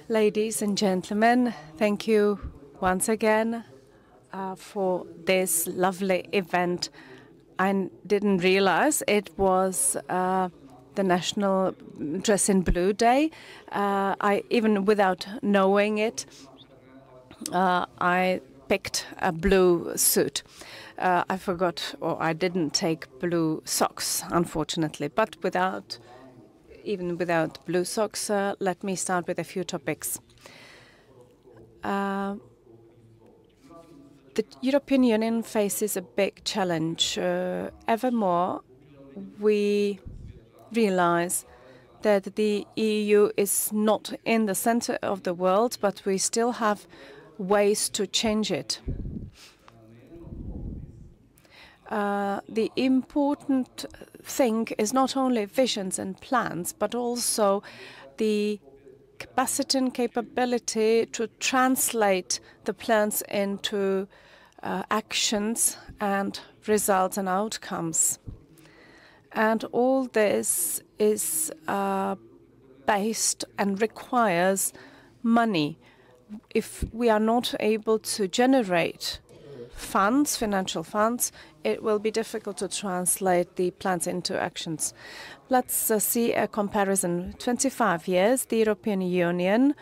Ladies and gentlemen, thank you once again for this lovely event. I didn't realize it was the National Dress in Blue Day. Even without knowing it, I picked a blue suit. I forgot, or I didn't take blue socks, unfortunately. But even without blue socks, let me start with a few topics. The European Union faces a big challenge. Evermore, we realize that the EU is not in the center of the world, but we still have ways to change it. The important thing is not only visions and plans, but also the capacity and capability to translate the plans into actions and results and outcomes. And all this is based and requires money. If we are not able to generate funds, financial funds, it will be difficult to translate the plans into actions. Let's see a comparison. 25 years, the European Union,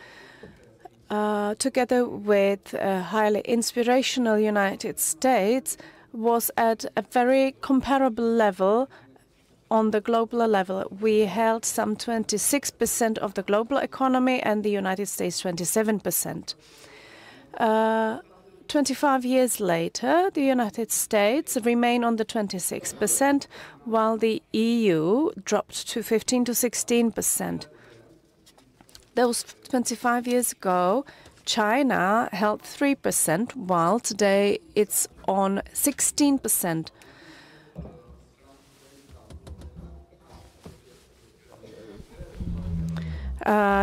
together with a highly inspirational United States, was at a very comparable level on the global level. We held some 26% of the global economy and the United States 27%. 25 years later, the United States remain on the 26%, while the EU dropped to 15 to 16%. Those 25 years ago, China held 3%, while today it's on 16%.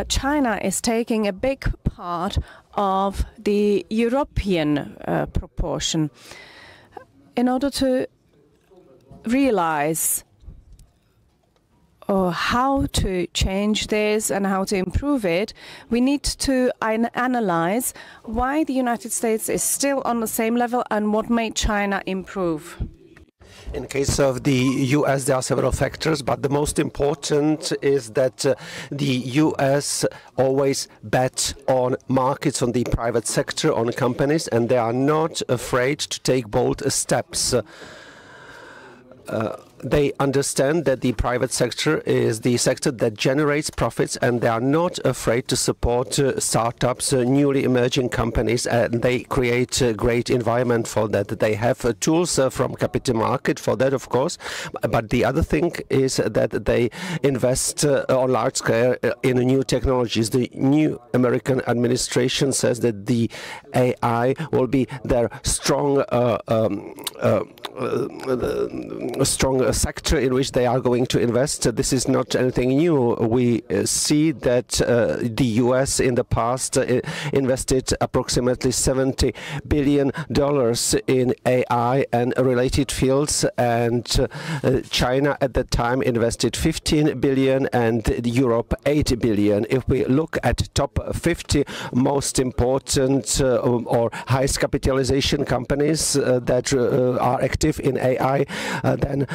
China is taking a big part of the European proportion. In order to realize how to change this and how to improve it, we need to analyze why the United States is still on the same level and what made China improve. In case of the US, there are several factors, but the most important is that the US always bet on markets, on the private sector, on companies, and they are not afraid to take bold steps. They understand that the private sector is the sector that generates profits, and they are not afraid to support startups, newly emerging companies, and they create a great environment for that. They have tools from capital market for that, of course, but the other thing is that they invest on large scale in new technologies. The new American administration says that the AI will be their strong sector in which they are going to invest. This is not anything new. We see that the US in the past invested approximately $70 billion in AI and related fields, and China at that time invested $15 billion and Europe $8 billion. If we look at top 50 most important or highest capitalization companies that are active in AI, then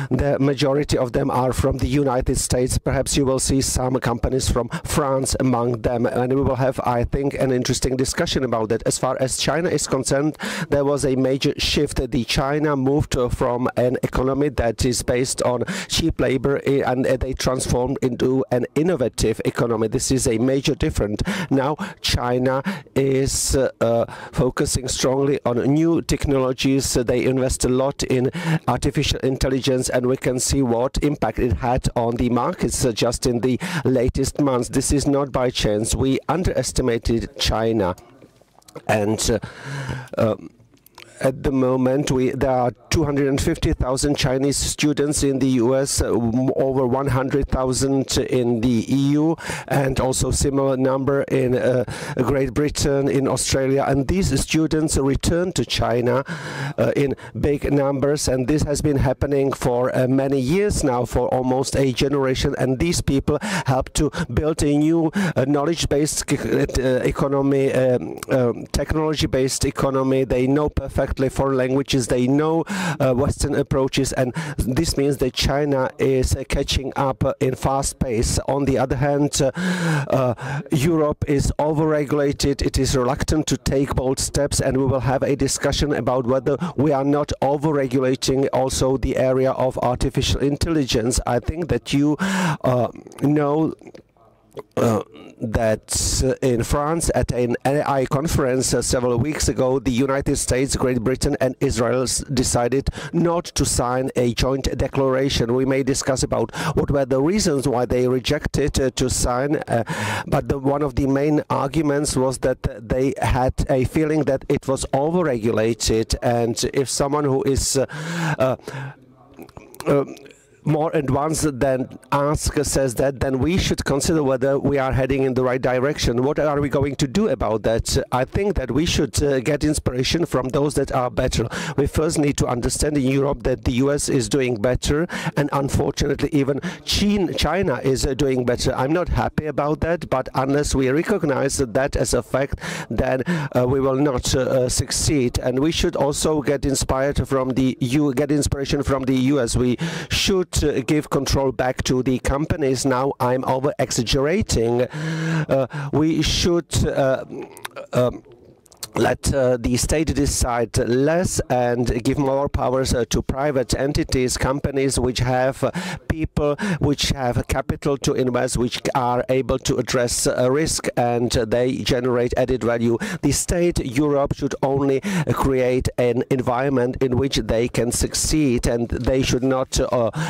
the majority of them are from the United States. Perhaps you will see some companies from France among them, and we will have, I think, an interesting discussion about that. As far as China is concerned, there was a major shift. The China moved from an economy that is based on cheap labor, and they transformed into an innovative economy. This is a major difference. Now China is focusing strongly on new technologies. They invest a lot in artificial intelligence, and we can see what impact it had on the markets just in the latest months. This is not by chance. We underestimated China, and at the moment there are 250,000 Chinese students in the US, over 100,000 in the EU, and also similar number in Great Britain, in Australia. And these students return to China in big numbers, and this has been happening for many years now, for almost a generation. And these people help to build a new knowledge-based economy, technology-based economy. They know perfectly foreign languages. They know Western approaches, and this means that China is catching up in fast pace. On the other hand, Europe is overregulated. It is reluctant to take bold steps, and we will have a discussion about whether we are not overregulating also the area of artificial intelligence. I think that you know that in France at an AI conference several weeks ago, the United States, Great Britain and Israel decided not to sign a joint declaration. We may discuss about what were the reasons why they rejected to sign, but one of the main arguments was that they had a feeling that it was overregulated, and if someone who is more advanced than us says that, then we should consider whether we are heading in the right direction. What are we going to do about that? I think that we should get inspiration from those that are better. We first need to understand in Europe that the US is doing better, and unfortunately even China is doing better. I'm not happy about that, but unless we recognize that as a fact, then we will not succeed. And we should also get inspired from the inspiration from the US. We should give control back to the companies. Now I'm over exaggerating. We should let the state decide less and give more powers to private entities, companies which have people, which have capital to invest, which are able to address risk, and they generate added value. The state, Europe, should only create an environment in which they can succeed, and they should not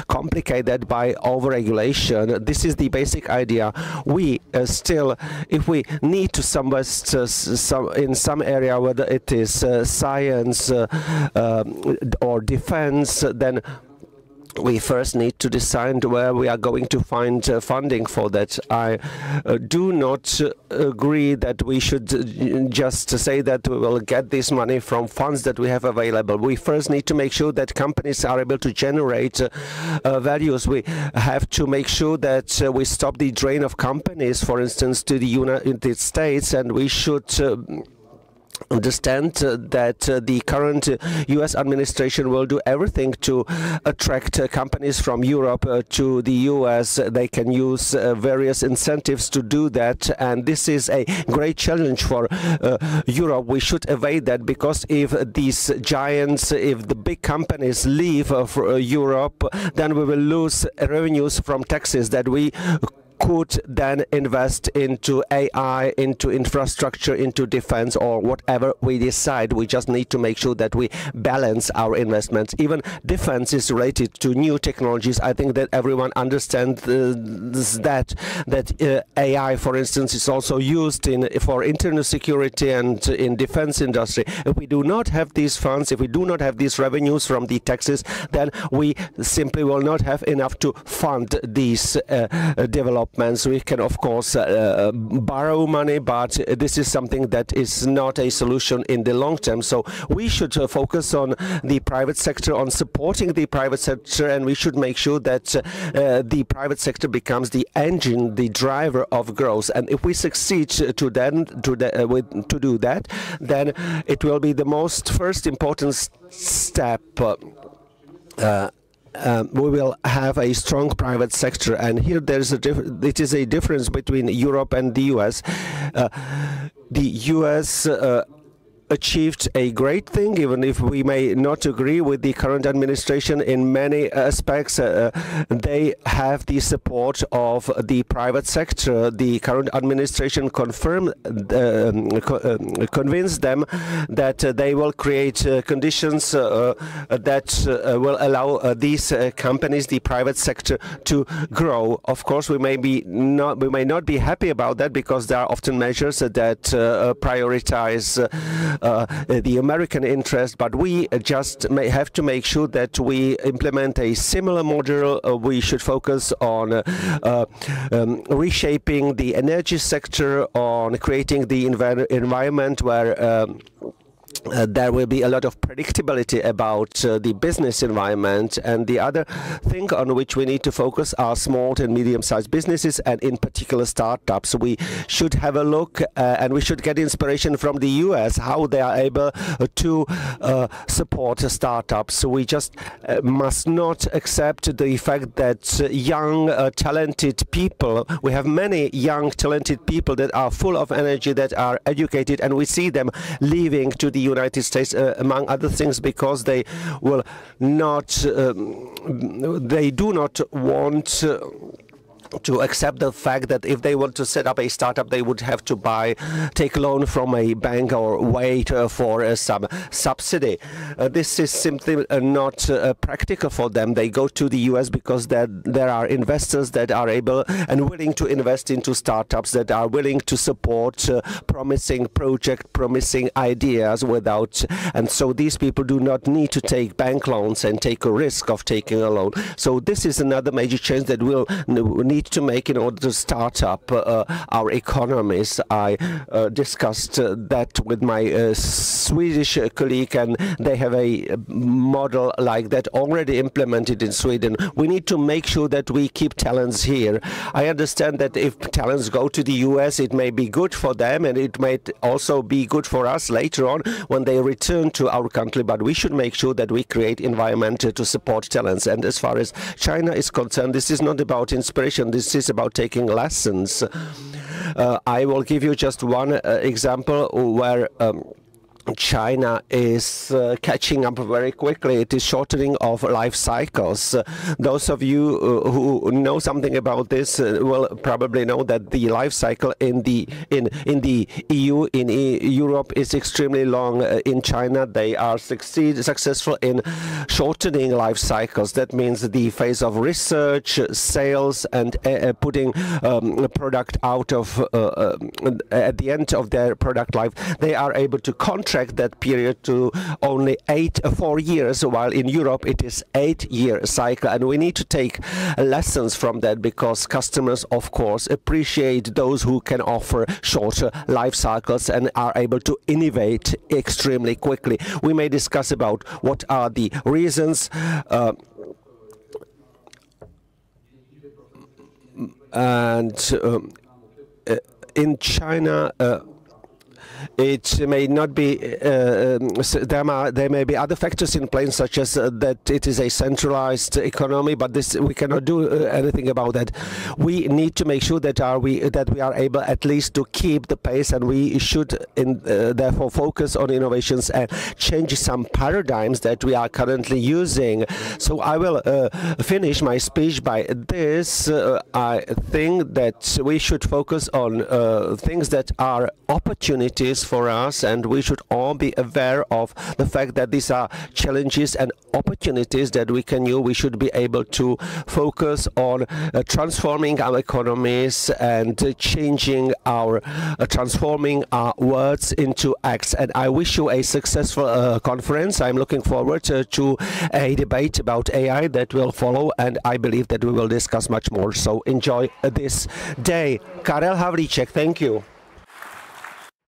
complicate that by overregulation. This is the basic idea. We still, if we need to invest in some area, whether it is science or defense, then we first need to decide where we are going to find funding for that. I do not agree that we should just say that we will get this money from funds that we have available. We first need to make sure that companies are able to generate values. We have to make sure that we stop the drain of companies, for instance, to the United States, and we should understand that the current US administration will do everything to attract companies from Europe to the US. They can use various incentives to do that, and this is a great challenge for Europe. We should evade that, because if these giants, if the big companies leave Europe, then we will lose revenues from taxes that we could then invest into AI, into infrastructure, into defense, or whatever we decide. We just need to make sure that we balance our investments. Even defense is related to new technologies. I think that everyone understands that AI, for instance, is also used for internal security and in defense industry. If we do not have these funds, if we do not have these revenues from the taxes, then we simply will not have enough to fund these developments. We can, of course, borrow money, but this is something that is not a solution in the long term. So we should focus on the private sector, on supporting the private sector, and we should make sure that the private sector becomes the engine, the driver of growth. And if we succeed to do that, then it will be the first important step. We will have a strong private sector, and here it is a difference between Europe and the US. The US achieved a great thing, even if we may not agree with the current administration in many aspects. They have the support of the private sector. The current administration convinced them that they will create conditions that will allow these companies, the private sector, to grow. Of course, we may not be happy about that, because there are often measures that prioritize the American interest, but we just have to make sure that we implement a similar model. We should focus on reshaping the energy sector, on creating the environment where there will be a lot of predictability about the business environment. And the other thing on which we need to focus are small and medium-sized businesses, and in particular startups. We should have a look and we should get inspiration from the US, how they are able to support startups. So we just must not accept the fact that young, talented people, we have many young, talented people that are full of energy, that are educated, and we see them leaving to the United States, among other things, because they will not, they do not want to accept the fact that if they want to set up a startup, they would have to take a loan from a bank or wait for some subsidy. This is simply not practical for them. They go to the US because there are investors that are able and willing to invest into startups, that are willing to support promising projects, promising ideas and so these people do not need to take bank loans and take a risk of taking a loan. So this is another major change that we'll need to make in order to start up our economies. I discussed that with my Swedish colleague, and they have a model like that already implemented in Sweden. We need to make sure that we keep talents here. I understand that if talents go to the US, it may be good for them, and it may also be good for us later on when they return to our country, but we should make sure that we create environment to support talents. And as far as China is concerned, this is not about inspiration. This is about taking lessons. I will give you just one example where China is catching up very quickly. It is shortening of life cycles. Those of you who know something about this will probably know that the life cycle in the EU, in Europe, is extremely long. In China, they are successful in shortening life cycles. That means the phase of research, sales, and putting a product out of at the end of their product life, they are able to contract that period to only 4 years, while in Europe it is 8-year cycle. And we need to take lessons from that, because customers, of course, appreciate those who can offer shorter life cycles and are able to innovate extremely quickly. We may discuss about what are the reasons in China, it may not be, there may be other factors in play, such as that it is a centralized economy, but this we cannot do anything about that. We need to make sure that we are able at least to keep the pace, and we should therefore focus on innovations and change some paradigms that we are currently using. So I will finish my speech by this. I think that we should focus on things that are opportunities for us, and we should all be aware of the fact that these are challenges and opportunities that we can use. We should be able to focus on transforming our economies and transforming our words into acts. And I wish you a successful conference. I'm looking forward to a debate about AI that will follow, and I believe that we will discuss much more. So enjoy this day. Karel Havlíček, thank you.